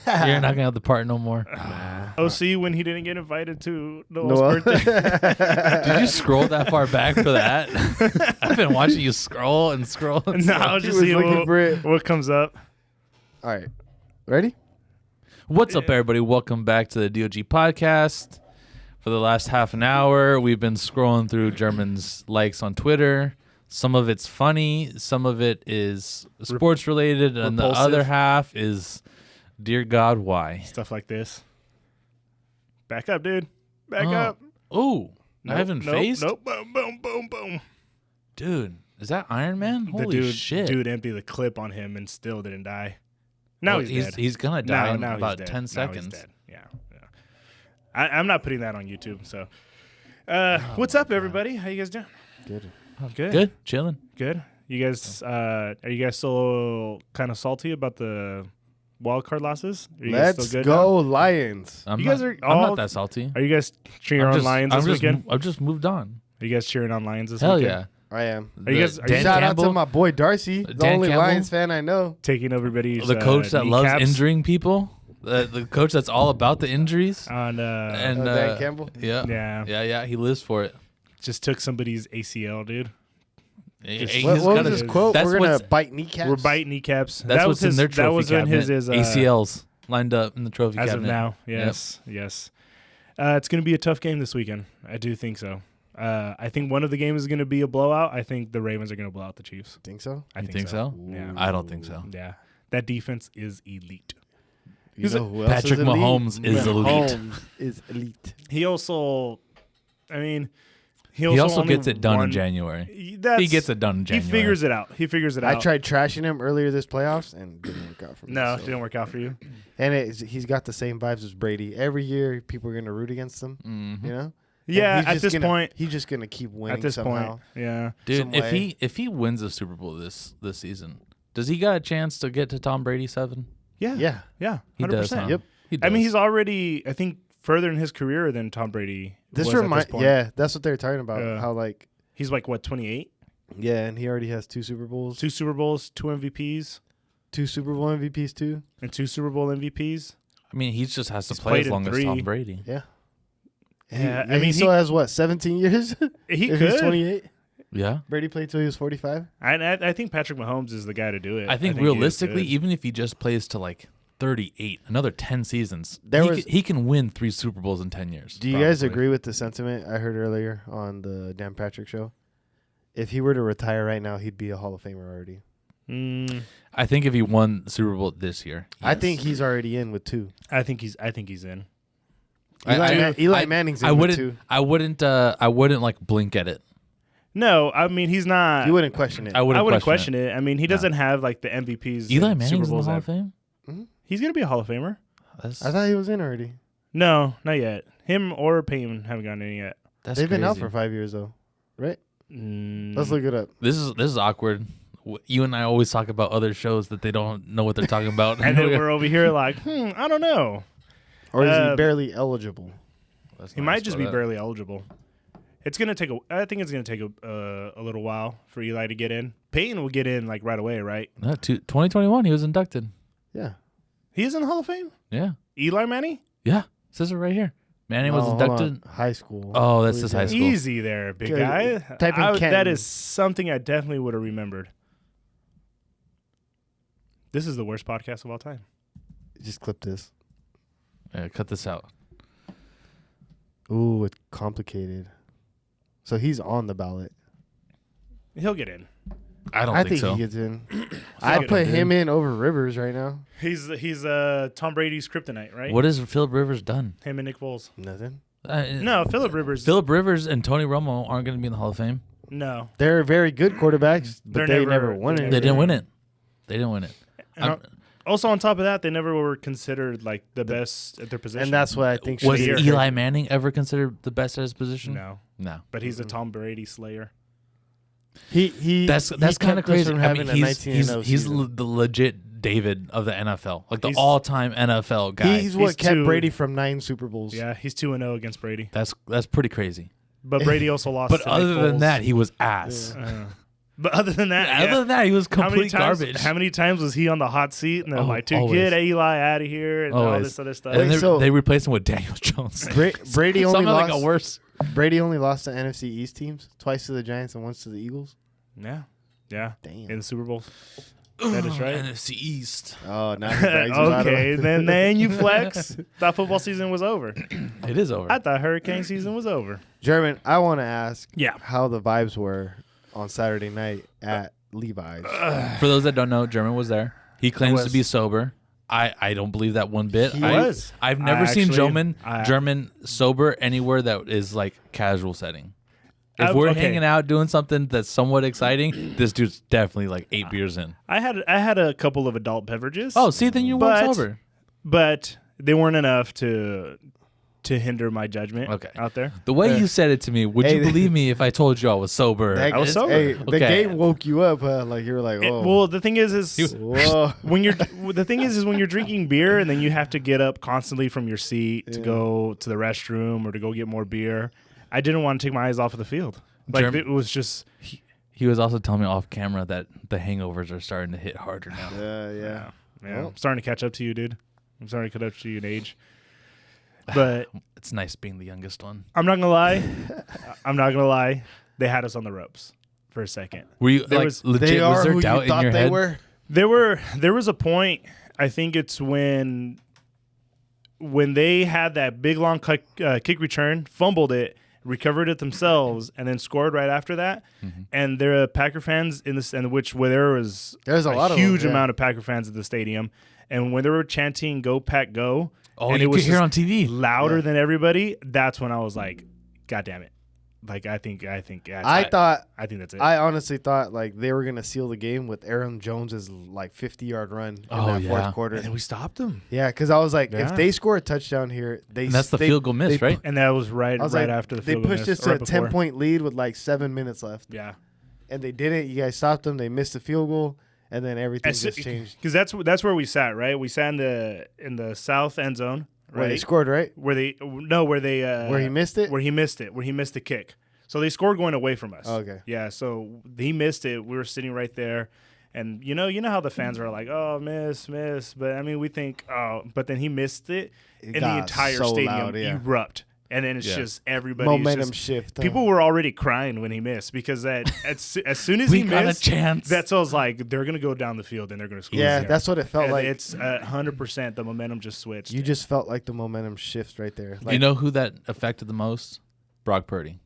You're not gonna have the part no more. OC when he didn't get invited to Noah's birthday. Did you scroll that far back for that? I've been watching you scroll and scroll. And No, scroll. I was just seeing what comes up. All right. Ready? What's up, everybody? Welcome back to the D.O.G podcast. For the last half an hour, we've been scrolling through German's likes on Twitter. Some of it's funny, some of it is sports related, and the other half is, dear God, why? Stuff like this. Back up, dude. Back up. Oh, I haven't faced? Nope. Boom, boom, boom, boom. Dude, is that Iron Man? Holy shit. Dude emptied the clip on him and still didn't die. Now he's dead. He's going to die in about 10 seconds. Now he's dead. Yeah. I'm not putting that on YouTube. So, what's up, everybody? How you guys doing? Good. Good. Chilling. Good. You guys, are you guys still kind of salty about the wild card losses? Are you guys Let's still good go now? Lions. I'm I'm not that salty. Are you guys cheering on Lions this weekend? I've just moved on. Are you guys cheering on Lions this Hell weekend? yeah. I am. Are you guys Shout out to my boy Darcy, the only Lions fan I know. Taking everybody's the coach that kneecaps loves injuring people. The coach that's all about the injuries. on Dan Campbell? Yeah. He lives for it. just took somebody's ACL, dude. What was his quote? We're going to bite kneecaps. We're biting kneecaps. That's what's in their trophy That was in cabinet. his ACLs lined up in the trophy as cabinet. of now. Yes. It's going to be a tough game this weekend. I do think so. I think one of the games is going to be a blowout. I think the Ravens are going to blow out the Chiefs. Think so? I think so? Yeah. I don't think so. Yeah. That defense is elite. You know who else Patrick is elite? Mahomes is elite. Mahomes is elite. He also gets it done in January. He gets it done in January. He figures it out. I tried trashing him earlier this playoffs and it didn't work out for me. No, it didn't work out for you. And he's got the same vibes as Brady. Every year, people are going to root against him. Mm-hmm. You know? Yeah, at this point, he's just going to keep winning at this somehow. point. Yeah. Dude, if he wins the Super Bowl this season, does he got a chance to get to Tom Brady 7? Yeah. 100%. He does, huh? Yep. He does. I mean, he's already, I think, further in his career than Tom Brady was at this point. Yeah, that's what they're talking about. How, like... He's like, what, 28? Yeah, and he already has 2 Super Bowls. 2 Super Bowls, 2 MVPs. 2 Super Bowl MVPs, too. And 2 Super Bowl MVPs. I mean, he just has to play as long as Tom Brady. Yeah. Yeah, he still has, what, 17 years? He if could. He's 28? Yeah. Brady played till he was 45? I think Patrick Mahomes is the guy to do it. I think realistically, even if he just plays to like 38, another 10 seasons, he can win 3 Super Bowls in 10 years. Do you guys agree with the sentiment I heard earlier on the Dan Patrick show? If he were to retire right now, he'd be a Hall of Famer already. I think if he won the Super Bowl this year, yes. I think he's already in with 2. I think he's in. Eli Manning's in with 2. I wouldn't like blink at it. No, I mean he's not. You wouldn't question it. I wouldn't question it. I mean he doesn't have like the MVPs. Eli Manning's Super in the Bowls Hall of Fame. Mm-hmm. He's gonna be a Hall of Famer. I thought he was in already. No, not yet. Him or Payne haven't gotten in yet. They've been out for 5 years though, right? Let's look it up. This is awkward. You and I always talk about other shows that they don't know what they're talking about, and then we're over here like, I don't know. Or is he barely eligible? He might just be barely eligible. It's gonna take I think it's gonna take a little while for Eli to get in. Payton will get in like right away, right? 2021, he was inducted. Yeah, he is in the Hall of Fame. Yeah, Eli Manning. Yeah, it says it right here. Manning was inducted. High school. Oh, that's his high school. Easy there, big guy. That is something I definitely would have remembered. This is the worst podcast of all time. Just clip this. Yeah, cut this out. Ooh, it's complicated. So he's on the ballot. He'll get in. I think so. He gets in. I'd put him in over Rivers right now. He's Tom Brady's kryptonite, right? What has Phillip Rivers done? Him and Nick Foles. Nothing. No, Phillip Rivers and Tony Romo aren't going to be in the Hall of Fame. No. They're very good quarterbacks, but they never won it. They didn't win it. Also, on top of that, they never were considered like the best at their position. And that's what I think. Was Eli Manning ever considered the best at his position? No. But he's a Tom Brady slayer. That's kind of crazy. I mean, he's the legit David of the NFL, like the all-time NFL guy. He's what kept Brady from 9 Super Bowls. Yeah, he's 2-0 against Brady. That's pretty crazy. But Brady also lost. But other than that, he was ass. But other than that, Other than that, he was how many complete times? garbage. How many times was he on the hot seat? And they're like, "Dude, always. get Eli out of here," and all this other stuff. And Wait, so- they replaced him with Daniel Jones. Brady only Somehow lost. got worse. Brady only lost to NFC East teams, twice to the Giants and once to the Eagles. Yeah. Damn. In the Super Bowl. That is right. NFC East. Oh, now he brags about Okay, it. then you flex. Thought football season was over. It is over. I thought hurricane season was over. German, I want to ask Yeah. how the vibes were on Saturday night at Levi's. For those that don't know, German was there. He claims to was. be sober. I don't believe that one bit. He was. I've never I seen actually- German sober anywhere that is like casual setting. If I've- we're okay. hanging out doing something that's somewhat exciting, this dude's definitely like 8 beers in. I had a couple of adult beverages. Oh, see, then you weren't But- sober. but they weren't enough to hinder my judgment Okay. out there. The way Yeah. you said it to me, would you Hey, believe me if I told you I was sober? I was sober. Hey, the Okay. game woke you up, huh? Like you were like, oh, Well, the thing is whoa. when you're drinking beer and then you have to get up constantly from your seat to go to the restroom or to go get more beer. I didn't want to take my eyes off of the field. Like it was just He was also telling me off camera that the hangovers are starting to hit harder now. Yeah. I'm starting to catch up to you, dude. I'm starting to catch up to you in age. But It's nice being the youngest one. I'm not gonna lie. They had us on the ropes for a second. Were you There like was- legit? They Was are there who doubt you in thought your they head? were. There was a point. I think it's when they had that big long kick return, fumbled it, recovered it themselves, and then scored right after that. Mm-hmm. And there are Packer fans in this, and where there's a lot of them, huge yeah. amount of Packer fans at the stadium. And when they were chanting "Go Pack Go," Oh, and you it was could hear just on TV. louder Yeah. than everybody, that's when I was like, "God damn it!" Like I think I think that's it. I honestly thought like they were gonna seal the game with Aaron Jones's like 50-yard run in Oh, that yeah. fourth quarter. and then we stopped them, Yeah, because I was like, Yeah. if they score a touchdown here, And that's the field goal miss, right? and that was right I was right like, after the they field goal pushed miss, us to or a right before. 10-point lead with like 7 minutes left, Yeah. and they didn't. You guys stopped them. They missed the field goal, and then everything just changed. Because that's where we sat, right? We sat in the south end zone, right? Where they scored, right? Where he missed it. Where he missed the kick. So they scored going away from us. Okay. Yeah. So he missed it. We were sitting right there, and you know how the fans are like, "Oh, miss." But I mean, we think, "Oh," but then he missed it, and the got entire so stadium loud, yeah. erupt. And then it's Yeah. just everybody. Momentum shift. huh? People were already crying when he missed because as soon as We he got missed, a chance. that's all I was like, they're gonna go down the field and they're gonna score. Yeah, there. that's what it felt And like. it's 100%. The momentum just switched. You just felt like the momentum shift right there. Like, you know who that affected the most? Brock Purdy.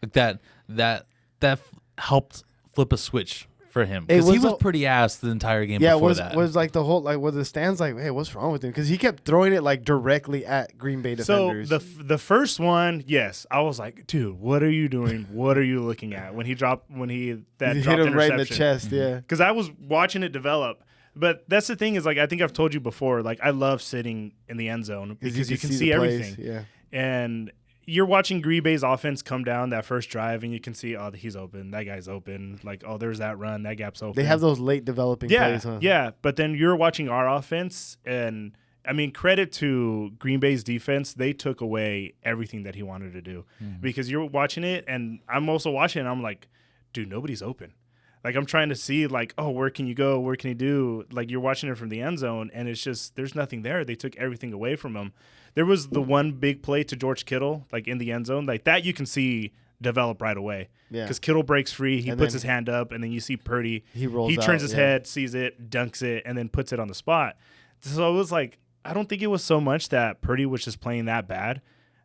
Like that helped flip a switch for him because he was was a- pretty ass the entire game. yeah, before that. was like the whole like was the stands like, hey, what's wrong with him? Because he kept throwing it like directly at Green Bay So defenders. the first one, yes, I was like, dude, what are you doing? What are you looking at when he he hit dropped him right in the interception? chest. Yeah, Because I was watching it develop. But that's the thing is, like, I think I've told you before, like, I love sitting in the end zone because you can see the plays, everything. Yeah, And you're watching Green Bay's offense come down that first drive, and you can see, oh, he's open. That guy's open. Like, oh, there's that run. That gap's open. they have those late developing plays. Huh? Yeah. But then you're watching our offense, and I mean, credit to Green Bay's defense. They took away everything that he wanted to do because you're watching it, and I'm also watching, and I'm like, dude, nobody's open. Like, I'm trying to see, like, oh, where can you go? Where can he do? Like, you're watching it from the end zone, and it's just there's nothing there. They took everything away from him. There was the one big play to George Kittle, like, in the end zone. Like, that you can see develop right away. Yeah. Because Kittle breaks free. He And puts then his hand up, and then you see Purdy. He rolls He turns out, his yeah. head, sees it, dunks it, and then puts it on the spot. So it was like, I don't think it was so much that Purdy was just playing that bad.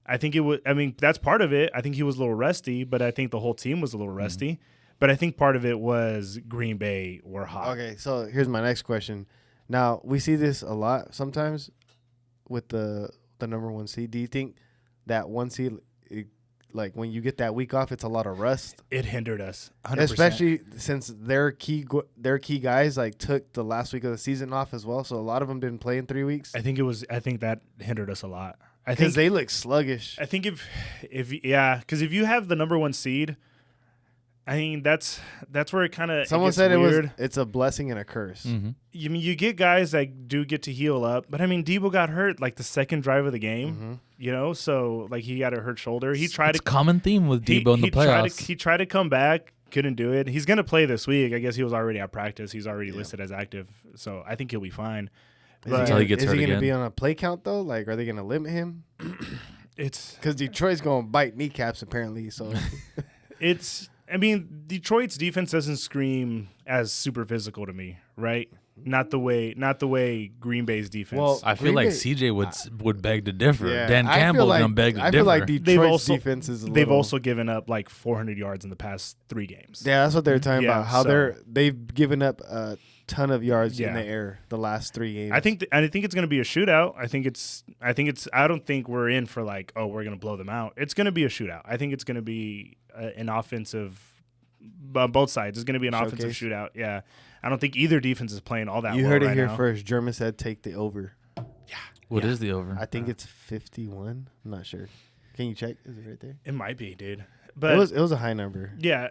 I think it was, I mean, that's part of it. I think he was a little rusty, but I think the whole team was a little rusty. But I think part of it was Green Bay were hot. Okay, so here's my next question. Now we see this a lot sometimes with the number 1 seed. Do you think that 1 seed, like when you get that week off, it's a lot of rust? It hindered us, 100%. Especially since their key guys like took the last week of the season off as well, so a lot of them didn't play in 3 weeks I think that hindered us a lot. I because think they look sluggish. I think because if you have the number 1 seed, I mean that's where it kind of Someone said it's a blessing and a curse. Mm-hmm. You mean you get guys that do get to heal up, but I mean Debo got hurt like the second drive of the game, you know, so like he got a hurt shoulder. He tried It's a common theme with Debo in the playoffs. He tried to come back, couldn't do it. He's gonna play this week. I guess he was already at practice. He's already listed as active, so I think he'll be fine. Until he gets hurt Is he going to again. be on a play count though? Like, are they going to limit him? It's Because Detroit's going to bite kneecaps apparently. So I mean, Detroit's defense doesn't scream as super physical to me, right? Not the way Green Bay's defense. Well, I feel Green like Bay- CJ would beg to differ. Yeah, Dan I Campbell feel like, gonna beg to I differ. feel like Detroit's also- defense is. they've also given up like 400 yards in the past 3 games. Yeah, that's what they're talking Yeah, about. How so- they've given up a ton of yards in Yeah. the air the last 3 games. I think it's going to be a shootout. I don't think we're in for like, oh, we're going to blow them out. It's going to be a shootout. I think it's going to be an offensive both sides. It's going to be an offensive Showcase. shootout. Yeah. I don't think either defense is playing all that you well heard it right here now. first. German said take the over. What is the over? I think it's 51. I'm not sure. Can you check? Is it right there? It might be, dude. But It was a high number. yeah,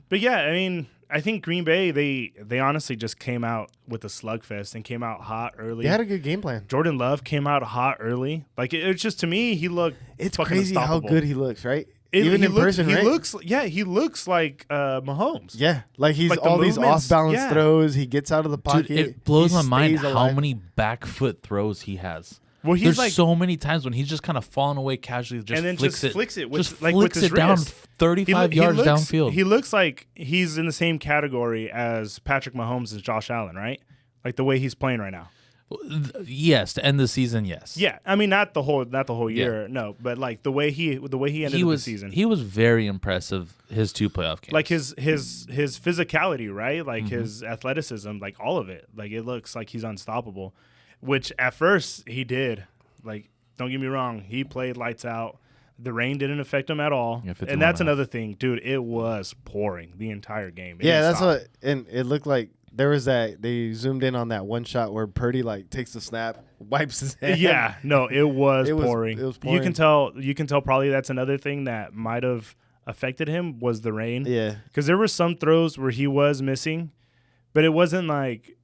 but yeah, I mean, I think Green Bay they honestly just came out with a slugfest and came out hot early. They had a good game plan. Jordan Love came out hot early. Like it's just to me, he looked. It's fucking crazy how unstoppable. good he looks, right? He in looks, person, he right? he looks like Mahomes. Yeah, like he's Like the all these movements, off-balance yeah. throws. He gets out of the pocket. Dude, it blows he my mind stays how alive. many back foot throws he has. Well, he's There's like, so many times when he's just kind of falling away casually, just and then flicks just it, flicks it with just like flicks with his it down wrist. 35 yards downfield. He looks like he's in the same category as Patrick Mahomes and Josh Allen, right? Like the way he's playing right now. Yes, to end the season, yes. Yeah, I mean not the whole year, no, but like the way he ended the season. He was very impressive. His 2 playoff games, Like his physicality, right? Like Mm-hmm. his athleticism, like all of it. Like it looks like he's unstoppable, which at first he did. Like don't get me wrong, he played lights out. The rain didn't affect him at all, Yeah, 51 and that's and a half. another thing, dude. It was pouring the entire game. It Yeah, didn't that's stop. what. And it looked like there was that. They zoomed in on that one shot where Purdy like takes the snap, wipes his hand. Yeah, no, it was pouring. It was You pouring. can tell probably that's another thing that might have affected him was the rain. Yeah, Because there were some throws where he was missing, but it wasn't like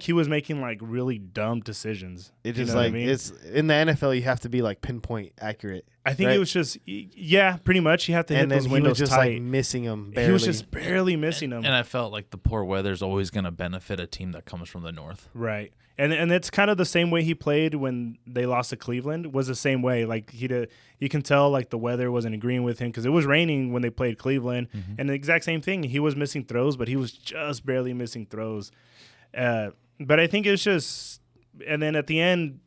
he was making like really dumb decisions. it You just know what I like mean? it's in the NFL. You have to be like pinpoint accurate. I think right? it was just yeah, pretty much. You have to hit And then those he windows was just tight. like missing them. Barely. He was just barely missing them. and I felt like the poor weather's always going to benefit a team that comes from the north. Right. And it's kind of the same way he played when they lost to Cleveland was the same way. Like you can tell like the weather wasn't agreeing with him because it was raining when they played Cleveland. Mm-hmm. And the exact same thing. He was missing throws, but he was just barely missing throws. But I think it's just – and then at the end,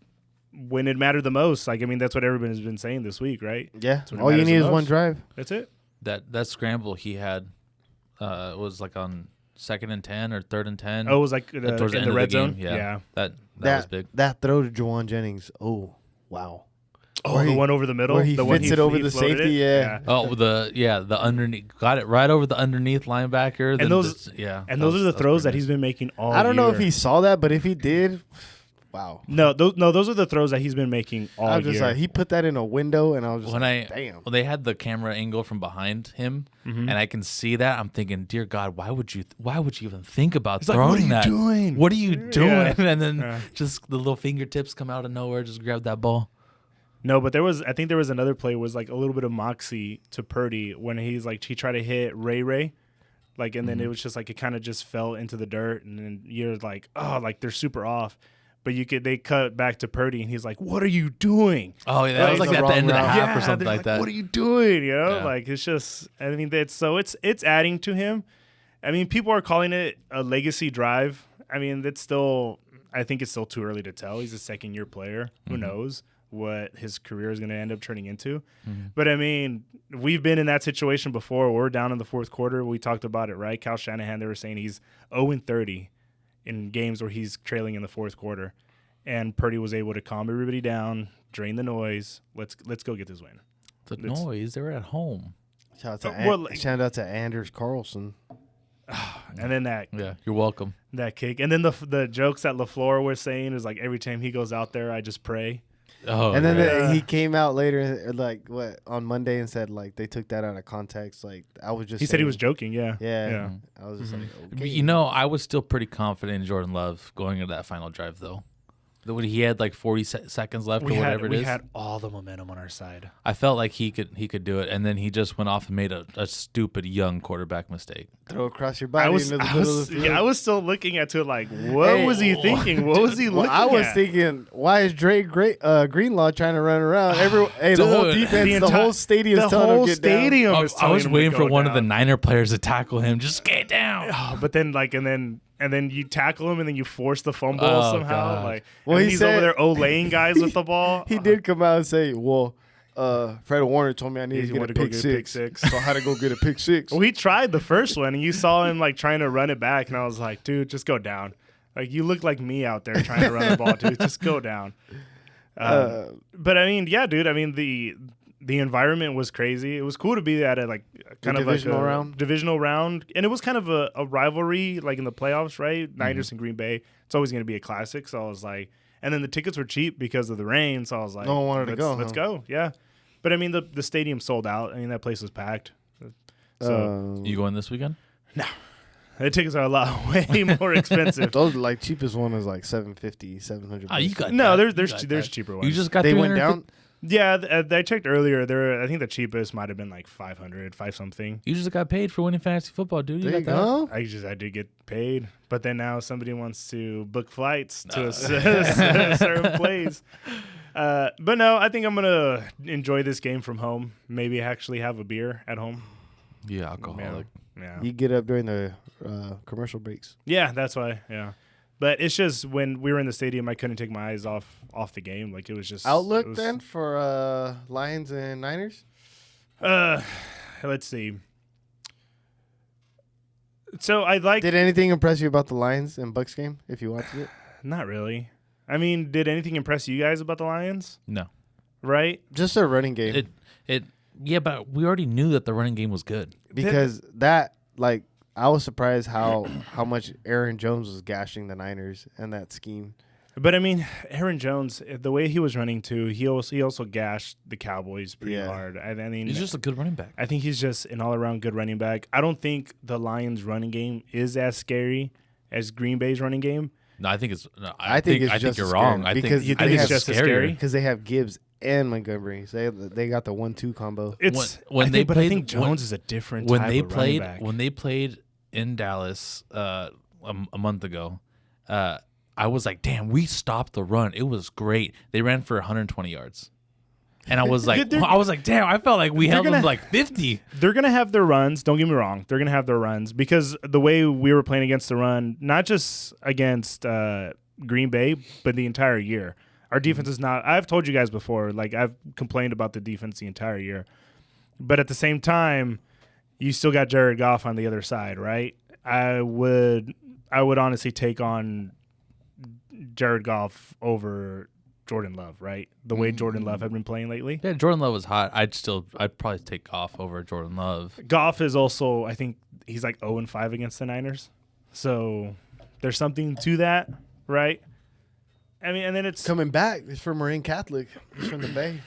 when it mattered the most, like, I mean, that's what everybody's been saying this week, right? Yeah, when it all you matters need the is one most. drive. That's it. That scramble he had was like on 2nd and 10 or 3rd and 10. Oh, it was like towards the in end the of red the game. zone? Yeah. That was big. That throw to Juwan Jennings. Oh, wow. Oh, Where the he- one over the middle? where he the one fits it over he the floated safety, it? yeah. Oh, the underneath, got it right over the underneath linebacker. Then those- yeah, And that those was- are the that was throws that pretty he's been making all I don't know if year. he saw that, but if he did, wow. No, those are the throws that he's been making all I was just year. like, he put that in a window, and I was just nice. damn. When they had the camera angle from behind him, Mm-hmm. and I can see that, I'm thinking, dear God, why would you even think about He's like, throwing what are you that? doing? What are you doing? Yeah. And then Yeah. just the little fingertips come out of nowhere, just grab that ball. No, but I think there was another play was like a little bit of moxie to Purdy when he's like he tried to hit Ray, like, and then Mm-hmm. it was just like it kind of just fell into the dirt, and then you're like, oh, like they're super off. But they cut back to Purdy, and he's like, "What are you doing?" Oh, yeah, that was Like like the at the end of the wrong half Yeah, or something they're like that. What are you doing? You know, Yeah. like it's just. I mean, it's adding to him. I mean, people are calling it a legacy drive. I mean, I think it's still too early to tell. He's a second-year player. Who knows what his career is going to end up turning into? But I mean, we've been in that situation before. We're down in the fourth quarter. We talked about it, right? Kyle Shanahan. They were saying he's 0-30 in games where he's trailing in the fourth quarter, and Purdy was able to calm everybody down, drain the noise. Let's go get this win. The noise, they were at home. Shout out to Well, like- shout out to Anders Carlson. And then that Yeah, you're welcome. kick, and then the jokes that LaFleur was saying is like every time he goes out there, I just pray. Oh, And then yeah. he came out later, like what on Monday, and said like they took that out of context. Like I was just. He said he saying- was joking. Yeah, Yeah, I was just like, okay. You know, I was still pretty confident in Jordan Love going into that final drive, though. When he had like 40 seconds left or whatever it is. We had all the momentum on our side. I felt like he could do it, and then he just went off and made a stupid young quarterback mistake. Throw across your body. I was still looking at it like, what was he thinking? What was he looking at? I was thinking, why is Greenlaw trying to run around? The whole defense, the whole stadium's telling him to get down. I was waiting for one of the Niner players to tackle him. Just get down. But then, and then you tackle him, and then you force the fumble somehow. God. Like, well, he's over there olaying guys with the ball. He did come out and say, "Well, Fred Warner told me I needed to get a pick six, so I had to go get a pick six." Well, he tried the first one, and you saw him like trying to run it back, and I was like, "Dude, just go down." Like, you look like me out there trying to run the ball, dude. Just go down. But I mean, yeah, dude. I mean, the environment was crazy. It was cool to be at a kind of divisional round, and it was kind of a rivalry, like in the playoffs, right? Niners and Green Bay. It's always going to be a classic. So I was like, and then the tickets were cheap because of the rain. So I was like, no one wanted to go. Let's go, yeah. But I mean, the stadium sold out. I mean, that place was packed. So you going this weekend? No. The tickets are a lot way more expensive. Those cheapest one is like $750, $700. Oh, you got no. that. There's cheaper ones. You just got. They went down. Yeah, I checked earlier. I think the cheapest might have been like 500, 5 something. You just got paid for winning fantasy football, dude. There you go. I did get paid, but then now somebody wants to book flights to a certain place. But no, I think I'm gonna enjoy this game from home. Maybe actually have a beer at home. Yeah, alcoholic. Yeah. You get up during the commercial breaks. Yeah, that's why. Yeah. But it's just when we were in the stadium, I couldn't take my eyes off the game. Like, it was just outlook then for Lions and Niners. Let's see. So I like. Did anything impress you about the Lions and Bucks game? If you watched it, not really. I mean, did anything impress you guys about the Lions? No. Right? Just a running game. Yeah, but we already knew that the running game was good because I was surprised how much Aaron Jones was gashing the Niners and that scheme. But I mean, Aaron Jones, the way he was running too, he also gashed the Cowboys pretty hard. I mean, he's just a good running back. I think he's just an all-around good running back. I don't think the Lions' running game is as scary as Green Bay's running game. No, I think it's. I think you're wrong. I think it's just as scary because they have Gibbs and Montgomery. So they got the 1-2 combo. I think Jones is a different type of running back. When they played in Dallas a month ago, I was like, damn, we stopped the run. It was great. They ran for 120 yards. And I was like, damn, I felt like we held them like 50. They're going to have their runs. Don't get me wrong. They're going to have their runs because the way we were playing against the run, not just against Green Bay, but the entire year. Our defense is not – I've told you guys before, like I've complained about the defense the entire year. But at the same time, you still got Jared Goff on the other side, right? I would honestly take on Jared Goff over Jordan Love, right? The way Jordan Love had been playing lately. Yeah, Jordan Love was hot. I'd probably take Goff over Jordan Love. Goff is also, I think he's like 0-5 against the Niners. So there's something to that, right? I mean, and then it's coming back. It's for Marine Catholic. It's from the Bay.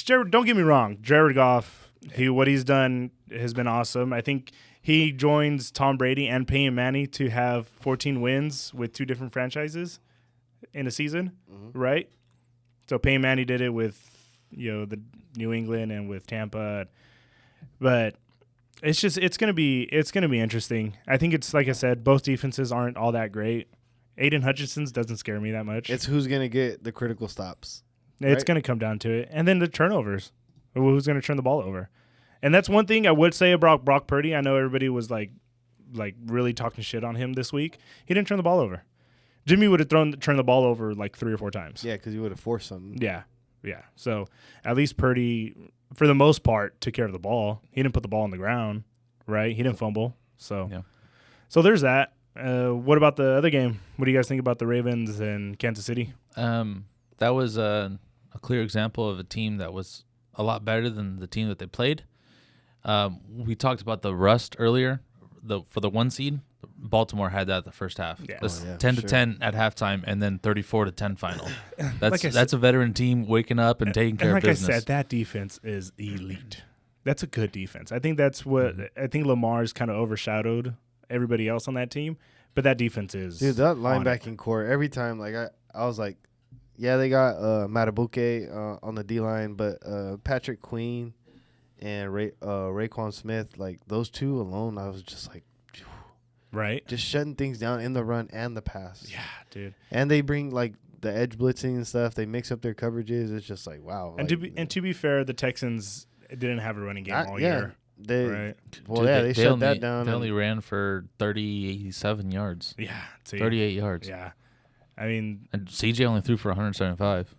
Don't get me wrong. Jared Goff, what he's done has been awesome. I think he joins Tom Brady and Peyton Manning to have 14 wins with 2 different franchises in a season, right? So Peyton Manning did it with the New England and with Tampa, but it's gonna be interesting. I think it's like I said, both defenses aren't all that great. Aiden Hutchinson's doesn't scare me that much. It's who's gonna get the critical stops. It's gonna come down to it, and then the turnovers. Who's gonna turn the ball over? And that's one thing I would say about Brock Purdy. I know everybody was like really talking shit on him this week. He didn't turn the ball over. Jimmy would have turned the ball over like 3 or 4 times. Yeah, because he would have forced something. Yeah. So at least Purdy, for the most part, took care of the ball. He didn't put the ball on the ground, right? He didn't fumble. So there's that. What about the other game? What do you guys think about the Ravens and Kansas City? That was a clear example of a team that was a lot better than the team that they played. We talked about the rust earlier. For the 1 seed, Baltimore had that the first half. Yeah. 10-10 at halftime, and then 34-10 final. That's a veteran team waking up and taking care of business. Like I said, that defense is elite. That's a good defense. I think that's what I think Lamar's kind of overshadowed everybody else on that team, but that defense is that linebacking core. Every time, I was like, yeah, they got Matabuke on the D line, but Patrick Queen and Raekwon Smith, like those two alone, I was just like, phew, Right. just shutting things down in the run and the pass. Yeah, dude. And they bring like the edge blitzing and stuff. They mix up their coverages. It's just like, wow. And like, to be fair, the Texans didn't have a running game all year. They Right. well, Dude, yeah, they shut only, that down. They only ran for 37 yards. Yeah. See, 38 yards. Yeah. I mean, And CJ only threw for 175.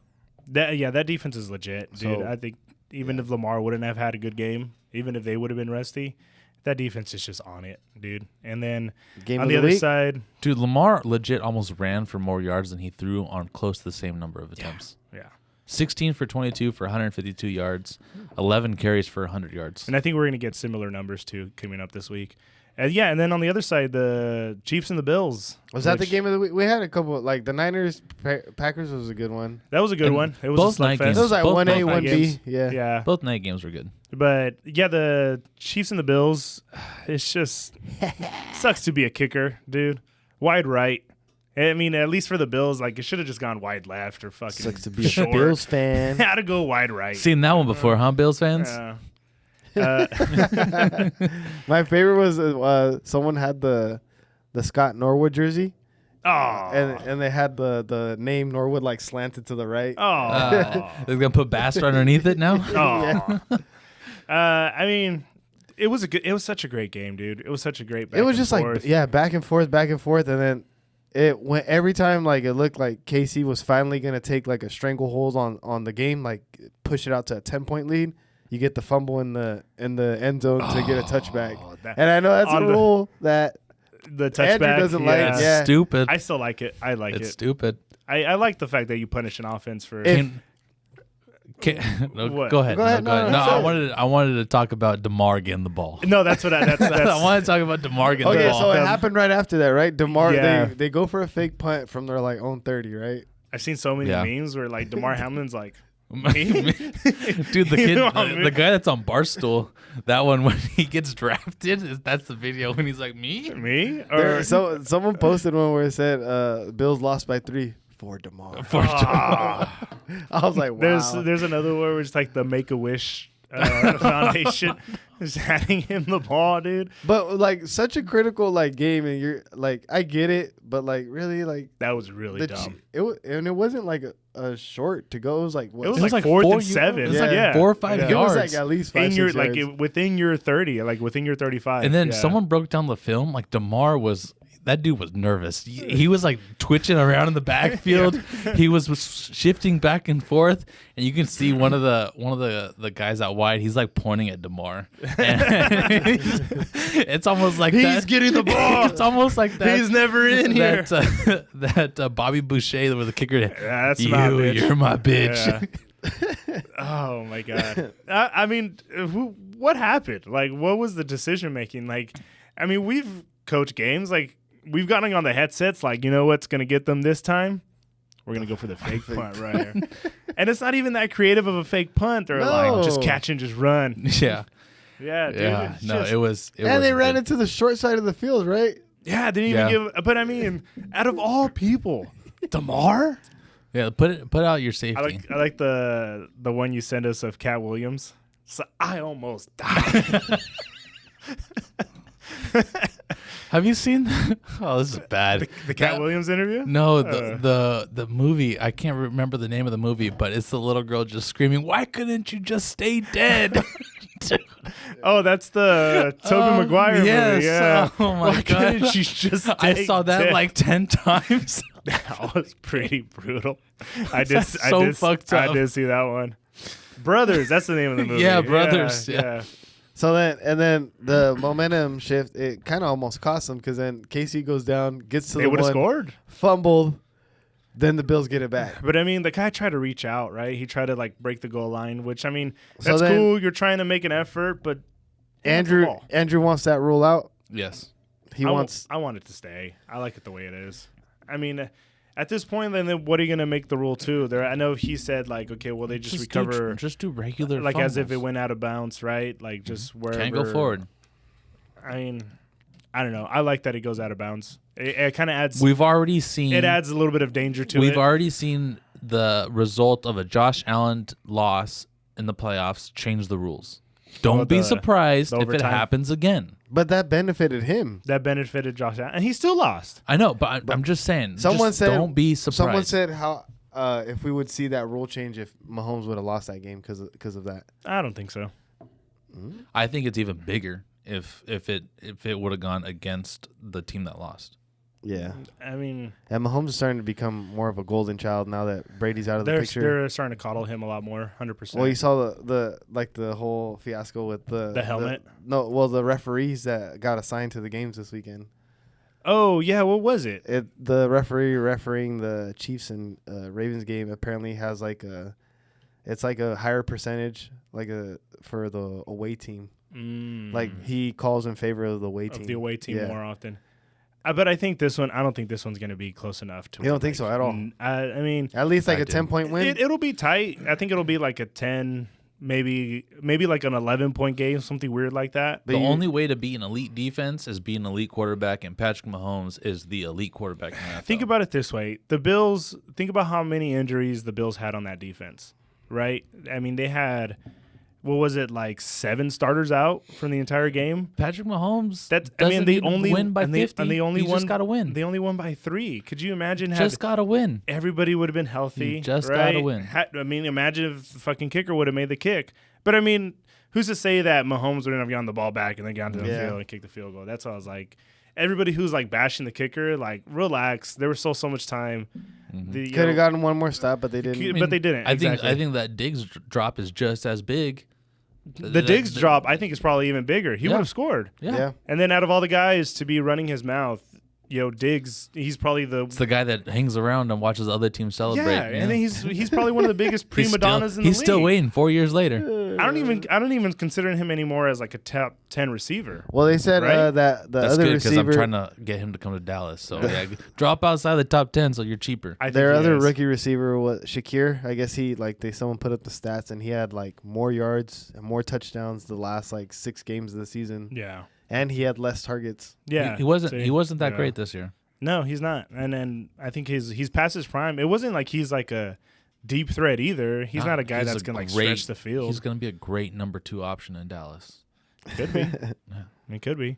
that defense is legit, dude. So, I think even if Lamar wouldn't have had a good game, even if they would have been rusty, that defense is just on it, dude. And then Game on of the other week? side, Dude, Lamar legit almost ran for more yards than he threw on close to the same number of attempts. yeah. 16 for 22 for 152 yards, 11 carries for 100 yards. And I think we're going to get similar numbers too coming up this week. And yeah, and then on the other side, the Chiefs and the Bills. Was that the which- game of the week? We had a couple, like the Niners Packers was a good one. That was a good And one. It was both a night slugfest. games- It was like both 1A, night 1B. games. Yeah. Yeah. Both night games were good. But yeah, the Chiefs and the Bills, it's just sucks to be a kicker, dude. Wide right. I mean, at least for the Bills, like it should have just gone wide left or fucking Sucks to be a short. Bills fan. Had to go wide right. Seen that one before, huh, Bills fans? Yeah. My favorite was someone had the Scott Norwood jersey, Oh. and they had the name Norwood like slanted to the right. Oh. They're going to put Bastard underneath it now? Oh. I mean, it was such a great game, dude. It was such a great. It was just forth. like back and forth, and then it went every time like it looked like KC was finally gonna take like a stranglehold on the game, like push it out to a 10-point lead. You get the fumble in the end zone to get a touchback, and I know that's a rule that the touchback Andrew doesn't like. It's Yeah. stupid. I still like it. I like It's it. stupid. I like the fact that you punish an offense for. No, What? go ahead. Go ahead. No, go ahead. No, No, I wanted to talk about DeMar getting the ball. No, that's what that's I wanted to talk about DeMar getting the Okay, ball. so it happened right after that, right? DeMar, Yeah. they go for a fake punt from their like own 30, right? I've seen so many Yeah. memes where like DeMar Hamlin's like, Dude, the You kid, know what I mean? the guy that's on Barstool, that one when he gets drafted, that's the video when he's like, me? me or So someone posted one where it said Bills lost by 3 for DeMar. Ah. I was like, wow. There's another one where it's like the Make a Wish Foundation is handing him the ball, dude. But like such a critical like game, and you're like, I get it, but like really like That was really dumb. it wasn't like a short to go. It was like what? It was It was like like 4th four and 7. It was Yeah. like Yeah. 4 or 5 it yards. was like at least 5, in your 6 like yards. within your 30, like within your 35. And then yeah. someone broke down the film. Like DeMar that dude was nervous. He was like twitching around in the backfield. He was shifting back and forth, and you can see one of the guys out wide. He's like pointing at DeMar. And it's almost like He's that. getting the ball. It's almost like that. He's never in here. That Bobby Boucher with the kicker. Yeah, that's you, my bitch. you're my bitch. Yeah. Oh my god. I mean, what happened? Like, what was the decision making? Like, I mean, we've coached games. Like, we've gotten on the headsets. Like, you know what's gonna get them this time? We're gonna go for the fake punt right here. And it's not even that creative of a fake punt. They're like, just catch and just run. Yeah. Yeah, dude. Yeah. it's No, just- it was. and they ran into the short side of the field, right? Yeah, didn't even give. But I mean, out of all people, DeMar. Yeah, put out your safety. I like the one you sent us of Cat Williams. So I almost died. Have you seen? Oh, this is bad. The Cat Williams interview? No, the movie. I can't remember the name of the movie, but it's the little girl just screaming, "Why couldn't you just stay dead?" Oh, that's the Tobey Maguire yes. movie. Yeah. Oh my Why god. couldn't she just I saw that dead? like 10 times. That was pretty brutal. I That's so fucked I up. did see that one. Brothers, that's the name of the movie. Yeah, Brothers, yeah. So then the momentum shift, it kind of almost cost them because then KC goes down, gets to They the would have one, scored. fumbled, then the Bills get it back. But I mean, the guy tried to reach out, right? He tried to like break the goal line, which I mean, So that's then- cool. You're trying to make an effort, but Andrew wants that rule out. Yes. He wants. I want it to stay. I like it the way it is. I mean, at this point, then what are you gonna make the rule to? There, I know he said like, okay, well they just recover, Just do regular. like as if it fumbles. went out of bounds, right? Like just wherever. Can't go forward. I mean, I don't know. I like that it goes out of bounds. It kind of adds. We've already seen. It adds a little bit of danger to it. We've already seen the result of a Josh Allen loss in the playoffs change the rules. Don't be surprised if it happens again. But that benefited him. That benefited Josh Allen, and he still lost. I know, but I'm just saying. Someone said, don't be surprised. Someone said how if we would see that rule change if Mahomes would have lost that game because of that. I don't think so. I think it's even bigger if it would have gone against the team that lost. Yeah, I mean, and Mahomes is starting to become more of a golden child now that Brady's out of the picture. They're starting to coddle him a lot more, 100%. Well, you saw the whole fiasco with the helmet. The referees that got assigned to the games this weekend. Oh yeah, what was it? The referee refereeing the Chiefs and Ravens game apparently has it's like a higher percentage for the away team. Like he calls in favor of the away team. Of the away team more often. But I think this one. I don't think this one's going to be close enough to. You don't think so at all? I mean, at least like a 10-point win. It'll be tight. I think it'll be like a 10, maybe like an 11-point game, something weird like that. The only way to be an elite defense is be an elite quarterback, and Patrick Mahomes is the elite quarterback in the NFL. Think about it this way: the Bills. Think about how many injuries the Bills had on that defense, right? I mean, they had. What was it, like 7 starters out from the entire game? Patrick Mahomes. They only win by 50. And they only won. Just got to win. They only won by 3. Could you imagine? Just got to win. Everybody would have been healthy. Just right? got to win. I mean, imagine if the fucking kicker would have made the kick. But I mean, who's to say that Mahomes wouldn't have gotten the ball back and then got to the field and kicked the field goal? That's all I was like. Everybody who's like bashing the kicker, like relax. There was still so much time. Could have gotten one more stop, but they didn't. But they didn't. I think that Diggs drop is just as big. The Diggs drop, I think, is probably even bigger. He would have scored. Yeah. And then out of all the guys to be running his mouth, Diggs, he's probably It's the guy that hangs around and watches other teams celebrate. Yeah, and then he's probably one of the biggest prima donnas in the league. He's still waiting 4 years later. I don't even consider him anymore as like a top 10 receiver. Well, they said right? That's other good receiver. Because I'm trying to get him to come to Dallas. So drop outside the top 10 so you're cheaper. Their other rookie receiver was Shakir. I guess someone put up the stats and he had like more yards and more touchdowns the last like 6 games of the season. Yeah. And he had less targets. Yeah. He wasn't that great this year. No, he's not. And then I think he's past his prime. It wasn't like he's like a deep threat either. He's not a guy that's going to stretch the field. He's going to be a great number 2 option in Dallas. Could be. It could be.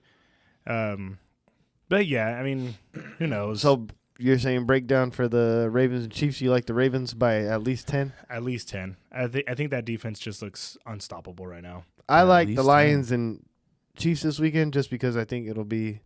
But yeah, I mean, who knows? So you're saying breakdown for the Ravens and Chiefs. You like the Ravens by at least 10? At least 10. I think that defense just looks unstoppable right now. I like the Lions and Chiefs this weekend just because I think it'll be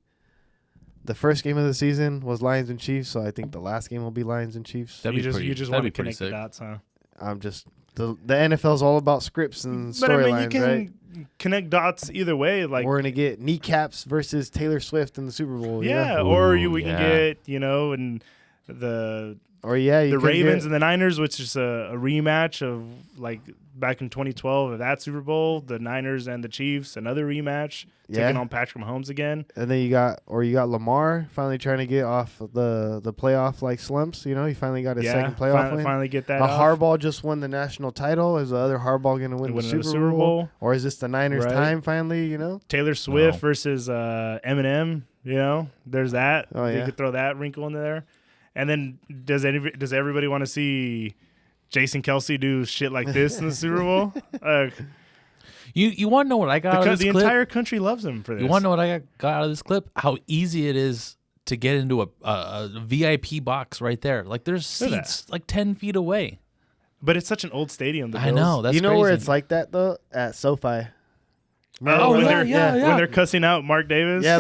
the first game of the season was Lions and Chiefs, so I think the last game will be Lions and Chiefs. You just want to connect the dots, huh? I'm just the NFL's all about scripts and storylines, but I mean, you can right? connect dots either way. Like we're gonna get kneecaps versus Taylor Swift in the Super Bowl. Yeah, or we can get and the Ravens and the Niners, which is a rematch of like back in 2012 of that Super Bowl. The Niners and the Chiefs, another rematch, taking on Patrick Mahomes again. And then you got Lamar finally trying to get off the playoff like slumps. He finally got his second playoff win. Finally get that. Harbaugh just won the national title. Is the other Harbaugh going to win the Super Bowl? Or is this the Niners' time finally? Taylor Swift versus Eminem. There's that. Oh, yeah. You could throw that wrinkle in there. And then does everybody want to see Jason Kelsey do shit like this in the Super Bowl? You want to know what I got out of this clip? The entire country loves him for this. You want to know what I got out of this clip? How easy it is to get into a VIP box right there. Like there's seats like 10 feet away. But it's such an old stadium. I know. That's crazy. Where it's like that though? At SoFi. When they're cussing out Mark Davis. Yeah,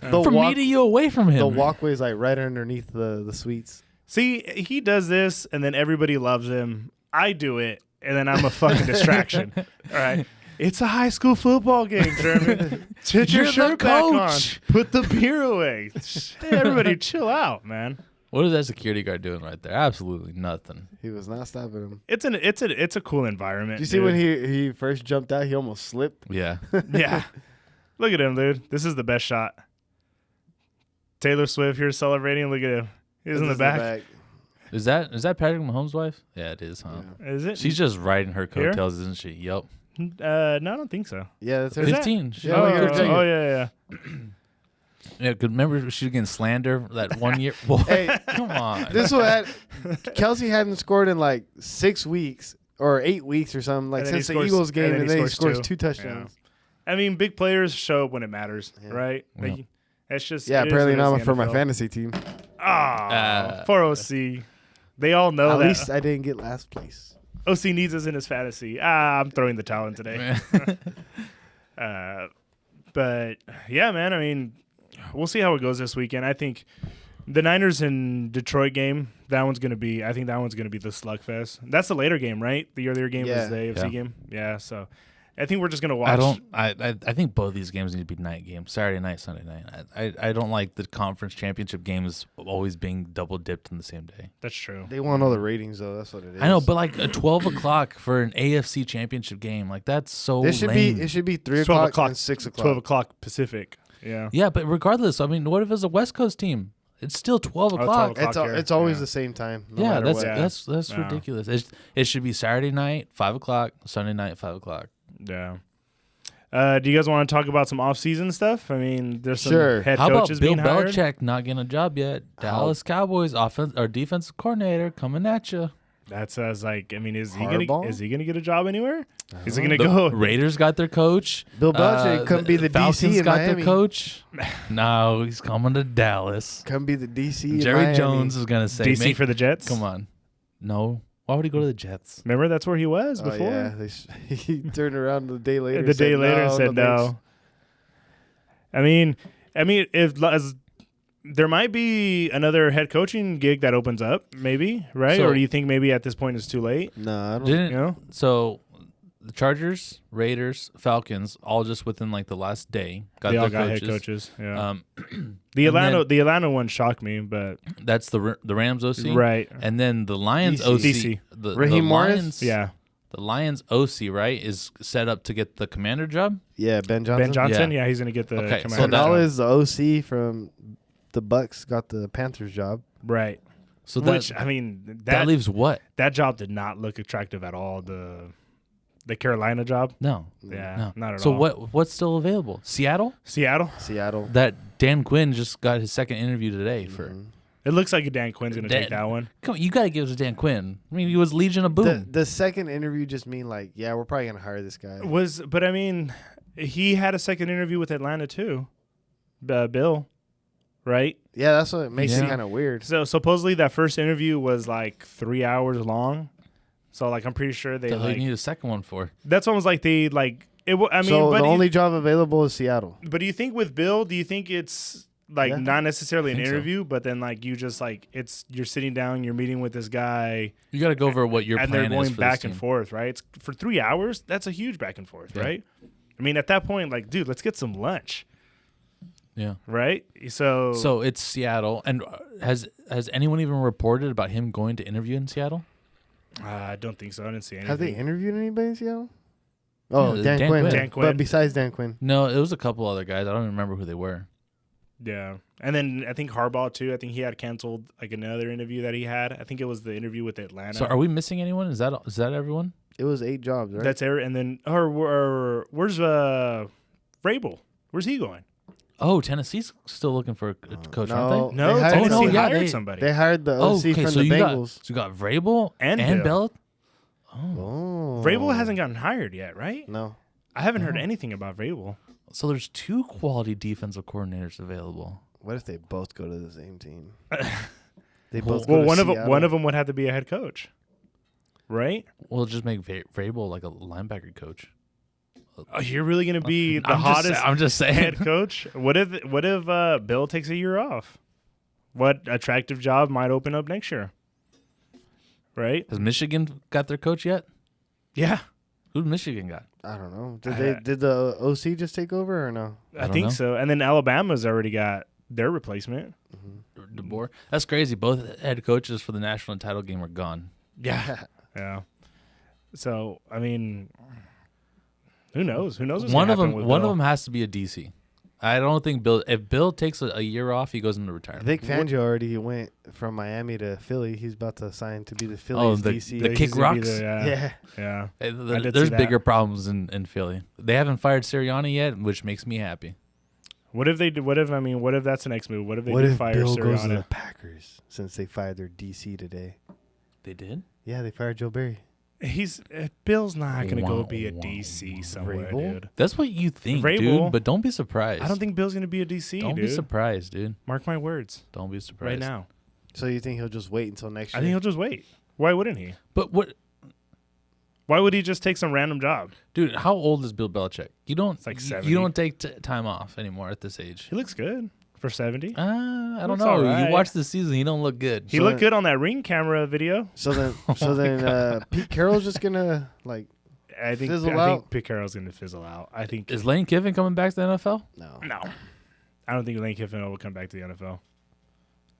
from me to you away from him. The walkway's like right underneath the suites. See, he does this, and then everybody loves him. I do it, and then I'm a fucking distraction. All right. It's a high school football game, German. Put your shirt back on. Put the beer away. Hey, everybody chill out, man. What is that security guard doing right there? Absolutely nothing. He was not stopping him. It's a cool environment. Did you see when he first jumped out, he almost slipped? Yeah. Yeah. Look at him, dude. This is the best shot. Taylor Swift here celebrating. Look at him. He's in the back. Is that Patrick Mahomes' wife? Yeah, it is, huh? Yeah. Is it? She's just riding her coattails, isn't she? Yep. No, I don't think so. Yeah, that's her. 15. Oh, yeah. Yeah, 'cause remember she was getting slander that one year. Boy, Hey, come on. This one Kelsey hadn't scored in like 6 weeks or 8 weeks or something, like And then since he the scores- Eagles game, and then he scores two. two touchdowns. I mean, big players show up when it matters, Yeah. right? Yeah. Like, it's just Yeah, it is apparently what it is not in for the my NFL. fantasy team. Poor OC. They all know At that least I didn't get last place. OC needs us in his fantasy. I'm throwing the towel in today. But yeah, man. I mean, we'll see how it goes this weekend. I think the Niners and Detroit game. I think that one's gonna be the slugfest. That's the later game, right? The earlier game Yeah. was the AFC Yeah. game. Yeah. So I think we're just gonna watch. I think both these games need to be night games, Saturday night, Sunday night. I don't like the conference championship games always being double dipped on the same day. That's true. They want all the ratings though. That's what it is. I know, but like a 12 o'clock for an AFC championship game, like that's so it should lame. be 3 12 o'clock and 6 o'clock. 12 o'clock Pacific. Yeah. Yeah, but regardless, I mean, what if it's a West Coast team? It's still 12 o'clock. 12 o'clock. It's always Yeah. the same time. No Yeah, matter that's what. Yeah. that's Yeah. ridiculous. It should be Saturday night, 5 o'clock, Sunday night, 5 o'clock. Yeah. Do you guys want to talk about some off-season stuff? I mean, there's some Sure. head How about coaches Bill being hired. Belichick not getting a job yet? Dallas Cowboys offense or defensive coordinator coming at you. That's like, I mean, is he Harbaugh? gonna get a job anywhere? Is he gonna The go? Raiders got their coach. Bill Belichick couldn't be the Falcons DC in got Miami. their coach. No, he's coming to Dallas. Couldn't be the DC in Jerry Miami. Jones is gonna say, DC for the Jets? Come on, no. Why would he go to the Jets? Remember, that's where he was Oh, before. yeah. He turned around the day later. The day later and said no. thanks. I mean, as there might be another head coaching gig that opens up, maybe, right? So- Or do you think maybe at this point it's too late? No, I don't. Didn't You know, so the Chargers, Raiders, Falcons, all just within like the last day got they all their got coaches. head coaches. Yeah. The the Atlanta one shocked me, but That's the Rams OC, right. And then the Lions DC. OC, DC. the Raheem Morris? Lions, Yeah. the Lions OC, right, is set up to get the commander job. Yeah, Ben Johnson. Ben Johnson, Yeah. yeah, he's gonna get the Okay, so commander that- job. Cornell is the OC from the Bucks. Got the Panthers job. right. So Which that, I mean, that that leaves what? that job did not look attractive at all. The Carolina job, No, yeah, no. not at So all. what's still available? Seattle. Seattle. Seattle. That Dan Quinn just got his second interview today for. Mhm. It looks like Dan Quinn's gonna take that one. Come on, you got to give it to Dan Quinn. I mean, he was Legion of Boom. The second interview just mean like, yeah, we're probably gonna hire this guy. But I mean, he had a second interview with Atlanta too, Bill, right? Yeah, that's what makes it Yeah. kind of weird. So supposedly that first interview was like 3 hours long. So like I'm pretty sure they the hell like you need a second one for? that's almost like they like it. I mean, so but the do you- only job available is Seattle. But do you think with Bill, do you think it's like Yeah. not necessarily an think so. interview, but then like you just like you're sitting down, you're meeting with this guy, You got to go over what your and plan they're is going for back this and team. forth, right? It's for 3 hours. That's a huge back and forth, Yeah. right? I mean, at that point, like, dude, let's get some lunch, Yeah. right? So So it's Seattle, and has anyone even reported about him going to interview in Seattle? I don't think so. I didn't see anything. Have they interviewed anybody in Seattle? Oh, Yeah, Dan, Dan Quinn. Quinn. Dan Quinn. But besides Dan Quinn, No, it was a couple other guys. I don't even remember who they were. Yeah, and then I think Harbaugh too. I think he had canceled like another interview that he had. I think it was the interview with Atlanta. So are we missing anyone? Is that everyone? it was 8 jobs, right? That's and then where's Vrabel? Where's he going? Oh, Tennessee's still looking for a coach, no. aren't they? No, They hired- Tennessee Oh, no, yeah, hired they- somebody. They hired the Oh, OC okay. from So the you Bengals. got Vrabel And and Bill. Bell. Oh, Oh, Vrabel hasn't gotten hired yet, right? No, I haven't heard No. anything about Vrabel. so there's 2 quality defensive coordinators available. what if they both go to the same team? They Well, both go Well, to one Seattle. of them would have to be a head coach, right? We'll just make Vrabel like a linebacker coach. Oh, you're really gonna be the I'm hottest I'm just saying. head coach? What if Bill takes a year off? What attractive job might open up next year? Right? Has Michigan got their coach yet? Yeah, Who Michigan got? I don't know. Did the OC just take over or no? I don't think know. so. And then Alabama's already got their replacement. DeBoer. That's crazy. Both head coaches for the national title game are gone. Yeah, yeah. So I mean, who knows? Who knows? What's One gonna of happen them. with One Bill. of them has to be a DC. I don't think Bill. If Bill takes a year off, he goes into I retirement. think Fangio already went from Miami to Philly. He's about to sign to be the Phillies the DC. the He's kick gonna be rocks. yeah. yeah. Hey, did there's see that. bigger problems in Philly. They haven't fired Sirianni yet, which makes me happy. What if they do? What if that's the next move? What if they What do if fire Bill goes to the Sirianni? Packers since they fired their DC today? They did? Yeah, they fired Joe Barry. Bill's not gonna go Wow, be a wow, DC somewhere, Vrabel? dude. That's what you think, Vrabel. dude. But don't be surprised. I don't think Bill's gonna be a DC, Don't dude. be surprised, dude. Mark my words. Don't be surprised. Right now. So you think he'll just wait until next year? I think he'll just wait. Why wouldn't he? But what, Why would he just take some random job? dude? How old is Bill Belichick? You don't. It's like you 70. don't take time off anymore at this age. He looks good for 70. I don't Looks know. all right. You watch the season, he don't look good. He So looked then- good on that ring camera video. So then, Pete Carroll's just gonna like I think Fizzle I think out? Pete Carroll's gonna fizzle out. I think Is Lane Kiffin coming back to the NFL? no. no. I don't think Lane Kiffin will come back to the NFL.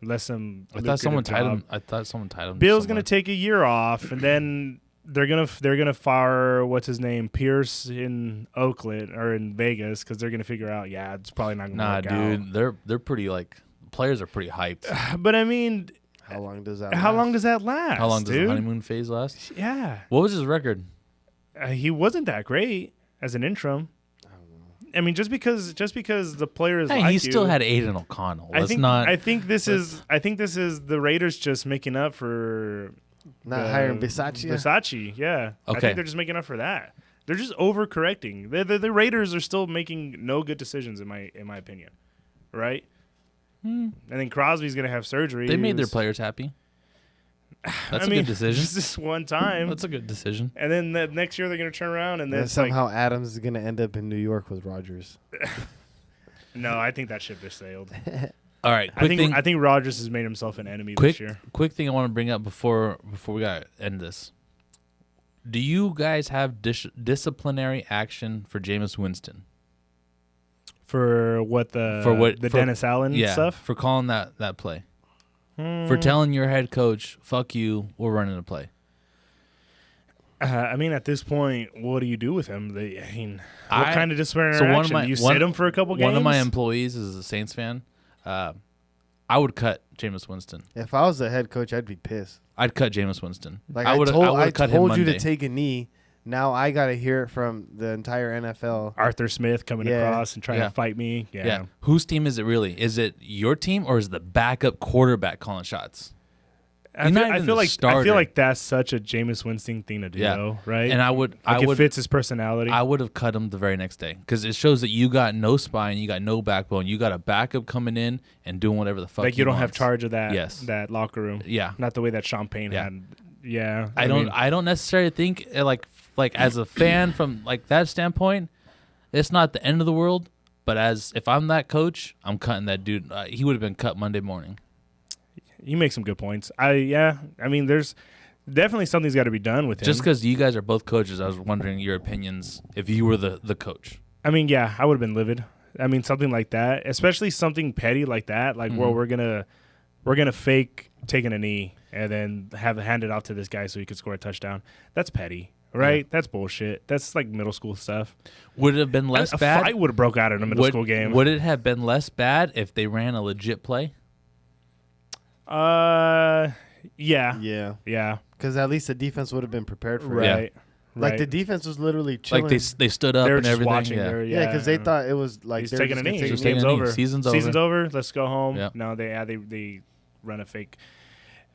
Unless some I thought someone lucrative tied job. him. I thought someone tied him. Bill's somewhere. gonna take a year off, and then they're gonna fire what's his name Pierce in Oakland or in Vegas because they're gonna figure out it's probably not gonna Nah, work dude. They're pretty players are pretty hyped. out. But I mean, How long does that? how last? long does that last? How long does dude? the honeymoon phase last? Yeah, What was his record? he wasn't that great as an interim. I mean, just because the players Hey, like he still you, had Aiden O'Connell. I Let's think not. I think this is the Raiders just making up for Not the- hiring Bisaccia? Versace, yeah. I Okay. think they're just making up for that. They're just overcorrecting. The Raiders are still making no good decisions in my opinion, right? I think Crosby's gonna have surgery. They made their He was- players happy. That's I a mean, good decision. Just this one time, That's a good decision. and then the next year they're gonna turn around and And then then it's like, somehow Adams is gonna end up in New York with Rodgers. no, I think that ship has sailed. All right, I think Rodgers has made himself an enemy this year. quick thing I want to bring up before we got to end this. Do you guys have disciplinary action for Jameis Winston? For the Dennis Allen stuff? for calling that play. For telling your head coach, "Fuck you, we're running a play." I mean, at this point, what do you do with him? What I- kind of disciplinary so one of action? my- You one- sit him for a couple games? One of my employees is a Saints fan. I would cut Jameis Winston. If I was the head coach, I'd be pissed. I'd cut Jameis Winston. Like I would have cut him told you Monday. to take a knee. Now I gotta hear it from the entire NFL. Arthur Smith coming Yeah. across and trying Yeah. to fight me. Yeah. Whose team is it really? Is it your team or is it the backup quarterback calling shots? I You're not feel even the like starter. that's such a Jameis Winston thing to do, Yeah. though, right? And I would it fits his personality. I would have cut him the very next day because it shows that you got no spine, you got no backbone, you got a backup coming in and doing whatever the fuck. like he you don't have wants. charge of that. Yes. That locker room. Yeah, Not the way that Champagne Yeah. had. Yeah, I mean, don't necessarily think like as a fan from like that standpoint, it's not the end of the world. But as if I'm that coach, I'm cutting that dude. He would have been cut Monday morning. You make some good points. I mean, there's definitely something's got to be done with him. Just because you guys are both coaches, I was wondering your opinions if you were the coach. I mean, yeah, I would have been livid. I mean, something like that, especially something petty like that, like where Mm-hmm. we're gonna fake taking a knee and then hand it off to this guy so he could score a touchdown. That's petty, right? That's bullshit. That's like middle school stuff. Would it have been less a bad? fight would have broke out in a middle school game. Would it have been less bad if they ran a legit play? Yeah, Yeah, yeah, because at least the defense would have been prepared for it. right. Like right. the defense was literally chilling. Like they stood up they were and just everything. watching. Yeah. yeah, because they thought it was like he's they were taking a just gonna knee. take Just a taking Game's a knee. over. Season's over. Season's over. Let's go home. Yeah. No, they run a fake.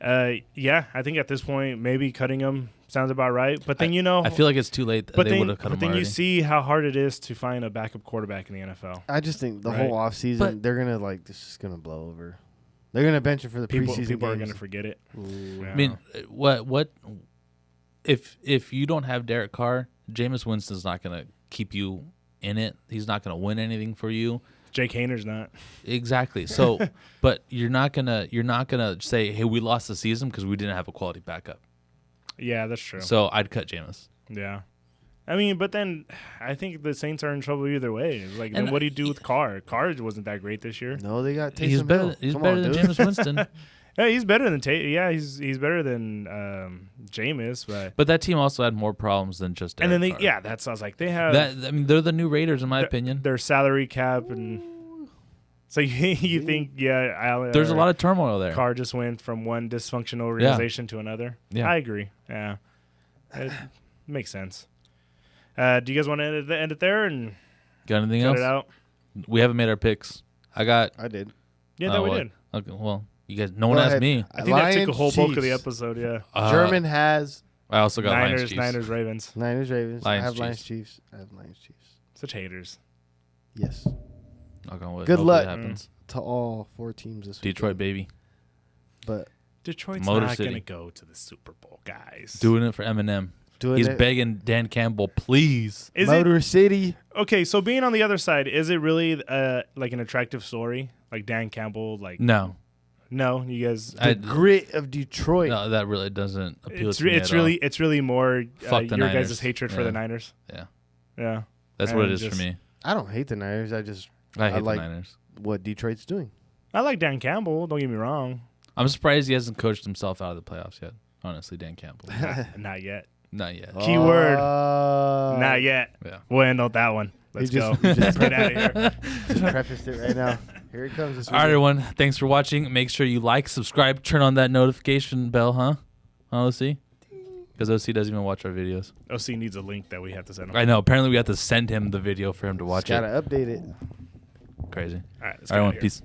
Yeah, I think at this point maybe cutting him sounds about right. But then I feel like it's too late. but They then, would have cut but him then already. you see how hard it is to find a backup quarterback in the NFL. I just think the Right. whole offseason, But- they're gonna it's just gonna blow over. They're gonna bench him for the People preseason are games. going to forget it. Ooh. Yeah. I mean, what if you don't have Derek Carr, Jameis Winston's not going to keep you in it. He's not going to win anything for you. Jake Hayner's not. Exactly. So, but you're not gonna say, "Hey, we lost the season because we didn't have a quality backup." Yeah, that's true. So I'd cut Jameis. Yeah. I mean, but then I think the Saints are in trouble either way. It's like, And then what do you do with Carr? Carr wasn't that great this year. No, they got Taysom He's better. Hill. He's Come better on, than dude. Jameis Winston. Yeah, he's better than he's better than Jameis, But that team also had more problems than just. and then Derek Carr. that sounds like they have I mean, they're the new Raiders in my opinion. their salary cap, and so you think There's a lot of turmoil there. Carr just went from one dysfunctional organization to another. Yeah. I agree. Yeah, it makes sense. Do you guys want to end it there and Got anything cut else? it out? We haven't made our picks. I did. Yeah, that we what? did. Okay, well, you guys. No one Go asked ahead. me. I think that took a whole bulk of the Chiefs. episode. Yeah. German has I also got Lions Chiefs. Niners, Ravens. Niners, Ravens. I Lions, have Lions, Chiefs. Chiefs. I have Lions, Chiefs. Such haters. Yes. Knock on wood. Good Hopefully luck. it happens. To all 4 teams this week. Detroit, baby. But Detroit's Motor not City. going to go to the Super Bowl, guys. Doing it for Eminem. doing He's it. begging Dan Campbell, please. Is Motor City. okay, so being on the other side, is it really like an attractive story? Like Dan Campbell, like No. no, you guys. The grit of Detroit. No, that really doesn't appeal to me It's at really all. it's really more Fuck the your Niners. guys' hatred for Yeah. the Niners. Yeah. Yeah. That's what it And is for just- me. I don't hate the Niners. I I hate like- the Niners. what Detroit's doing. I like Dan Campbell, don't get me wrong. I'm surprised he hasn't coached himself out of the playoffs yet. Honestly, Dan Campbell. Not yet. Not yet. Keyword. Not yet. Yeah. We'll end on that one. Let's You go. just- you just- Let's get out of here. Just prefaced it right now. Here it comes. This All right, everyone. Thanks for watching. Make sure you like, subscribe, turn on that notification bell, huh? OC? Because OC doesn't even watch our videos. OC needs a link that we have to send him. I know. Apparently, we have to send him the video for him to watch Gotta it. update it. Crazy. All right, let's All right, get everyone. out of here. Peace.